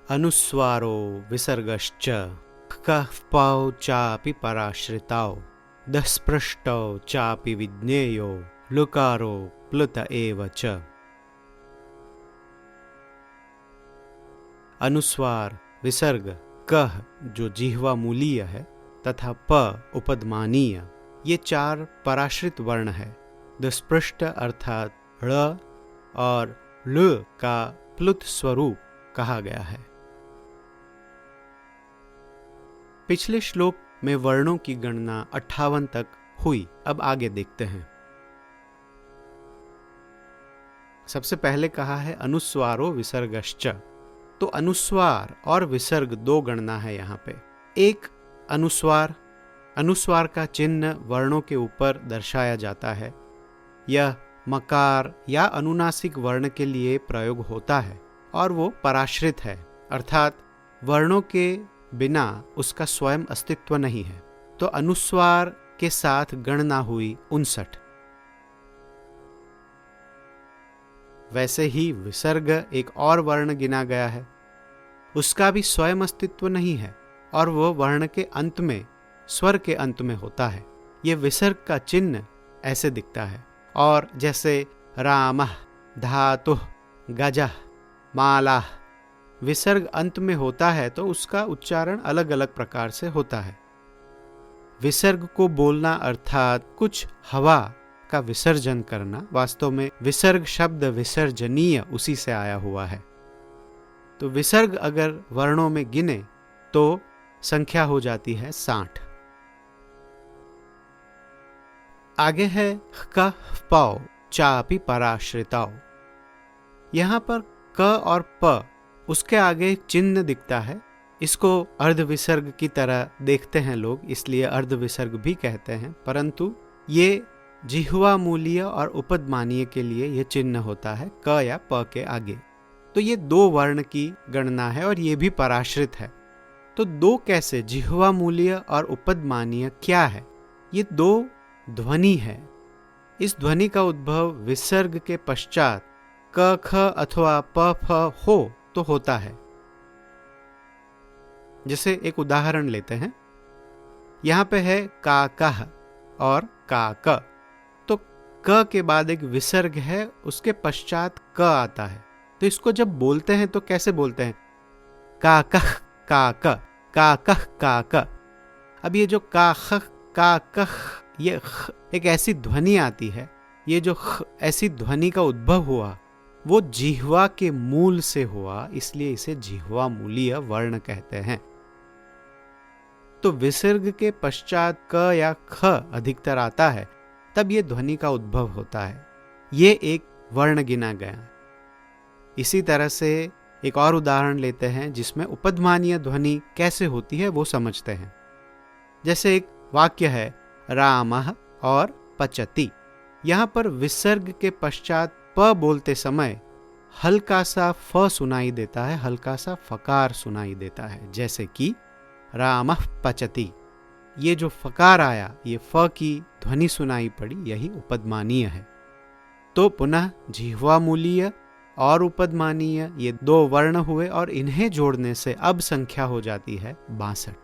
अनुस्वारो विसर्गश्च कः पौ चापि पराश्रितौ दस्पृष्टौ चापि विज्ञेयो लुकारो प्लुत एव च। अनुस्वार, विसर्ग, कः जो जिह्वा मूलीय है तथा प उपदमानीय, ये चार पराश्रित वर्ण है। दस्पृष्ट अर्थात ळ और ल का प्लुत स्वरूप कहा गया है। पिछले श्लोक में वर्णों की गणना 58 तक हुई। अब आगे देखते हैं। सबसे पहले कहा है अनुस्वारो विसर्गश्च। तो अनुस्वार और विसर्ग दो गणना है यहाँ पे। एक अनुस्वार, अनुस्वार का चिन्ह वर्णों के ऊपर दर्शाया जाता है। यह मकार या अनुनासिक वर्ण के लिए प्रयोग होता है और वो पराश्रित है, अर्थात वर्णों के बिना उसका स्वयं अस्तित्व नहीं है। तो अनुस्वार के साथ गणना हुई 59। वैसे ही विसर्ग एक और वर्ण गिना गया है, उसका भी स्वयं अस्तित्व नहीं है और वो वर्ण के अंत में, स्वर के अंत में होता है। ये विसर्ग का चिन्ह ऐसे दिखता है। और जैसे रामः, धातुः, गजः, माला, विसर्ग अंत में होता है तो उसका उच्चारण अलग अलग प्रकार से होता है। विसर्ग को बोलना अर्थात कुछ हवा का विसर्जन करना। वास्तव में विसर्ग शब्द विसर्जनीय उसी से आया हुआ है। तो विसर्ग अगर वर्णों में गिने तो संख्या हो जाती है 60। आगे है क पौ चापि पराश्रितौ। यहां पर क और प, उसके आगे चिन्ह दिखता है। इसको अर्ध विसर्ग की तरह देखते हैं लोग, इसलिए अर्ध विसर्ग भी कहते हैं, परंतु ये जिह्वा मूलीय और उपदमानीय के लिए यह चिन्ह होता है क या प के आगे। तो ये दो वर्ण की गणना है और ये भी पराश्रित है। तो दो कैसे? जिह्वा मूलीय और उपदमानीय क्या है? ये दो ध्वनि है। इस ध्वनि का उद्भव विसर्ग के पश्चात क ख अथवा प फ हो तो होता है। जैसे एक उदाहरण लेते हैं। यहां पे है का कह और का क। तो क के बाद एक विसर्ग है, उसके पश्चात क आता है। तो इसको जब बोलते हैं तो कैसे बोलते हैं? का कह का क, का कह का क। अब ये जो का ख का कह, ये ख एक ऐसी ध्वनि आती है। ये जो ख ऐसी ध्वनि का उद्भव हुआ वो जिह्वा के मूल से हुआ, इसलिए इसे जिह्वा मूलीय वर्ण कहते हैं। तो विसर्ग के पश्चात क या ख अधिकतर आता है, तब ये ध्वनि का उद्भव होता है। ये एक वर्ण गिना गया। इसी तरह से एक और उदाहरण लेते हैं जिसमें उपदमानीय ध्वनि कैसे होती है वो समझते हैं। जैसे एक वाक्य है रामः और पचति। यहां पर विसर्ग के पश्चात प बोलते समय हल्का सा फ सुनाई देता है, हल्का सा फकार सुनाई देता है, जैसे कि रामः पचति। ये जो फकार आया, ये फ की ध्वनि सुनाई पड़ी, यही उपदमानीय है। तो पुनः जिह्वा मूलीय और उपदमानीय ये दो वर्ण हुए और इन्हें जोड़ने से अब संख्या हो जाती है 62।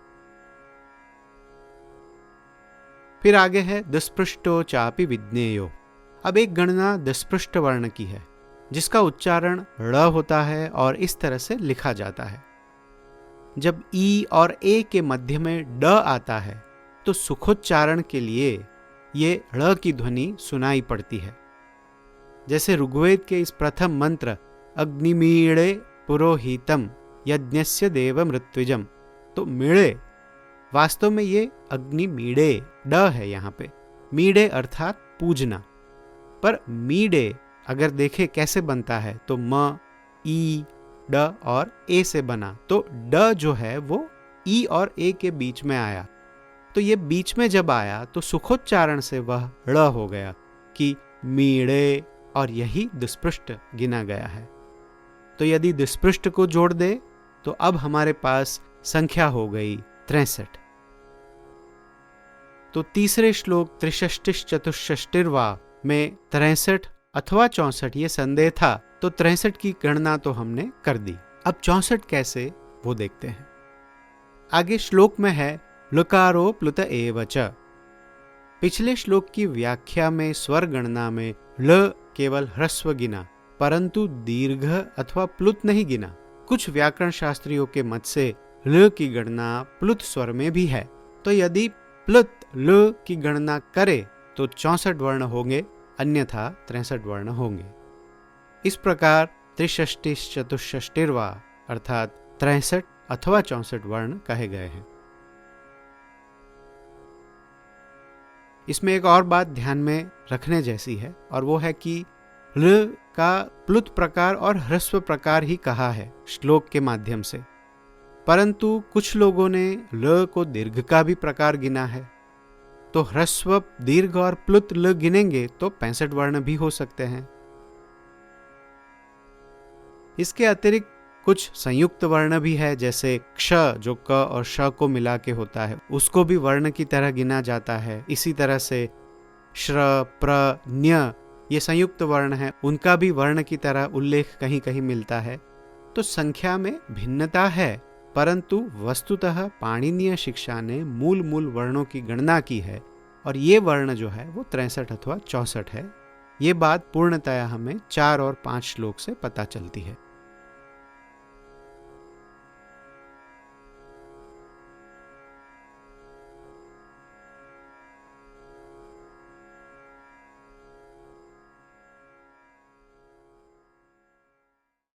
फिर आगे है दस्पृष्टो चापि विज्ञेयो। अब एक गणना दस्पृष्ट वर्ण की है, जिसका उच्चारण ड़ होता है और इस तरह से लिखा जाता है। जब ई और ए के मध्य में ड आता है तो सुखोच्चारण के लिए ये ड़ की ध्वनि सुनाई पड़ती है। जैसे ऋग्वेद के इस प्रथम मंत्र अग्निमीणे पुरोहितम यज्ञस्य देव मृत्युजम। तो मीणे, वास्तव में ये अग्निमीणे ड है यहाँ पे। मीडे अर्थात पूजना, पर मीडे अगर देखे कैसे बनता है तो म, ई, ड और ए से बना। तो ड जो है वो ई और ए के बीच में आया। तो ये बीच में जब आया तो सुखोच्चारण से वह ड़ हो गया कि मीड़े, और यही दुष्पृष्ट गिना गया है। तो यदि दुष्पृष्ट को जोड़ दे तो अब हमारे पास संख्या हो गई 63। तो तीसरे श्लोक 63 चतुष्षष्टिर्वा में 63 अथवा 64 ये संदेह था, तो 63 की गणना तो हमने कर दी। अब 64 कैसे, वो देखते हैं। आगे श्लोक में है लकारो प्लुत एव च। पिछले श्लोक की व्याख्या में स्वर गणना में ल केवल ह्रस्व गिना, परंतु दीर्घ अथवा प्लुत नहीं गिना। कुछ व्याकरण शास्त्रियों के मत से ल की गणना प्लुत स्वर में भी है, तो यदि प्लुत ल की गणना करे तो 64 वर्ण होंगे, अन्यथा 63 वर्ण होंगे। इस प्रकार त्रिषष्टिश चतुष्षष्टिर्वा अर्थात 63 अथवा 64 वर्ण कहे गए हैं। इसमें एक और बात ध्यान में रखने जैसी है, और वो है कि ल का प्लुत प्रकार और ह्रस्व प्रकार ही कहा है श्लोक के माध्यम से, परंतु कुछ लोगों ने ल को दीर्घ का भी प्रकार गिना है। तो ह्रस्व, दीर्घ और प्लुत ल गिनेंगे तो 65 वर्ण भी हो सकते हैं। इसके अतिरिक्त कुछ संयुक्त वर्ण भी है, जैसे क्ष जो क और श को मिला के होता है, उसको भी वर्ण की तरह गिना जाता है। इसी तरह से श्र, प्र, न्य ये संयुक्त वर्ण है, उनका भी वर्ण की तरह उल्लेख कहीं कहीं मिलता है। तो संख्या में भिन्नता है, परंतु वस्तुतः पाणिनीय शिक्षा ने मूल मूल वर्णों की गणना की है, और ये वर्ण जो है वो 63 अथवा 64 है। ये बात पूर्णतया हमें 4 और 5 श्लोक से पता चलती है।